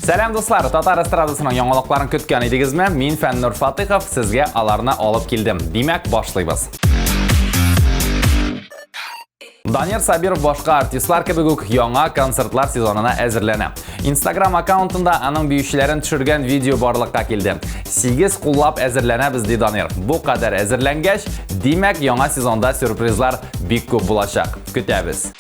Сәлам дуслар, Татар эстрадасының яңалыкларын көткән идегезме? Мин Фәннур Фатыйхов сезгә аларны алып килдем. Димәк, башлыйбыз. Данир Сабиров башка артистлар кебек үк яңа концертлар сезонына әзерләнә. Instagram аккаунтында аның биючеләрен төшергән видео барлыкка килде. 8 куллап әзерләнәбез ди Данир. Бу кадәр әзерләнгәч, димәк, яңа сезонда сюрпризлар бик күп булачак. Көтәбез.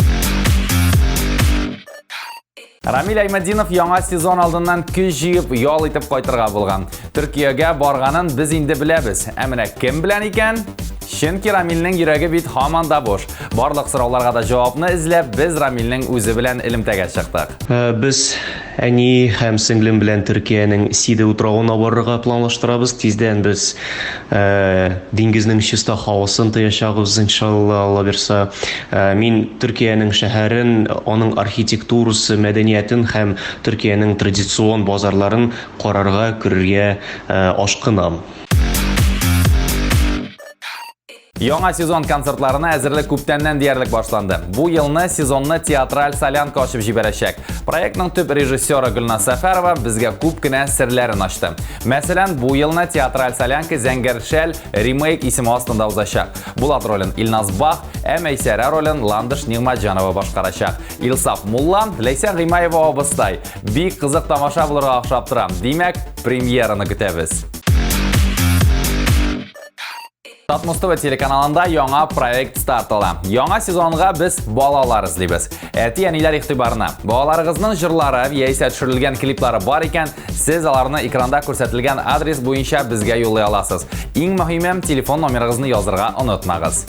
Рамил Әймәдинов яңа сезон алдыннан көч җыеп ял итеп кайтырга булган. Төркиягә барганын без инде беләбез. Ә менә кем белән икән? Чөнки Рамилнең йөрәге бит һаман да буш. Барлык сорауларга да җавапны эзләп, без Рамилнең үзе белән элемтәгә чыктык. Без әни һәм сеңлем белән Төркиянең Сиде утравына барырга планлаштырабыз. Тиздән без диңгезнең чиста һавасын тоячагыз, иншалла, Алла бирсә. Мин Төркиянең шәһәрен, аның архитектурасы, мәдәниятен һәм Төркиянең традицион базарларын карарга, күрергә ашкынам. Яңа сезон концертларына әзерлек күптәннән диярлек башланды. Бу елны сезонны театраль солянка ачып җибәрәчәк. Проектның төп режиссеры Гөлназ Сәфәрова безгә күп кенә серләрен ачты. Мәсәлән, бу елны театраль солянка Зәңгәр шәл ремейк исеме астында узачак. Булат ролен Илназ Бах, ә Мәйсәрә ролен Ландыш Нигъмәтҗанова башкарачак. Илсаф Мулла, Ләйсән Гыймаева абыстай. Бик кызык тамаша булырга охшап тора. Димәк, премьераны көтәбез. Татмустова телеканалында яңа проект старт ала. Яңа сезонга без балалар эзлибез. Әти-әниләр игътибарына. Балаларыгызның җырлары яисә төшерелгән клиплары бар икән, сез аларны экранда күрсәтелгән адрес буенча безгә юллый аласыз. Иң мөһиме, телефон номерыгызны язырга онытмагыз.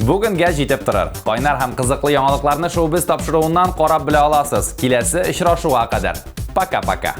Бүгенгә җитеп торыр. Кайнар һәм кызыклы яңалыкларны шоу-биз тапшыруыннан карап белә аласыз. Киләсе очрашуга кадәр. Пока-пока.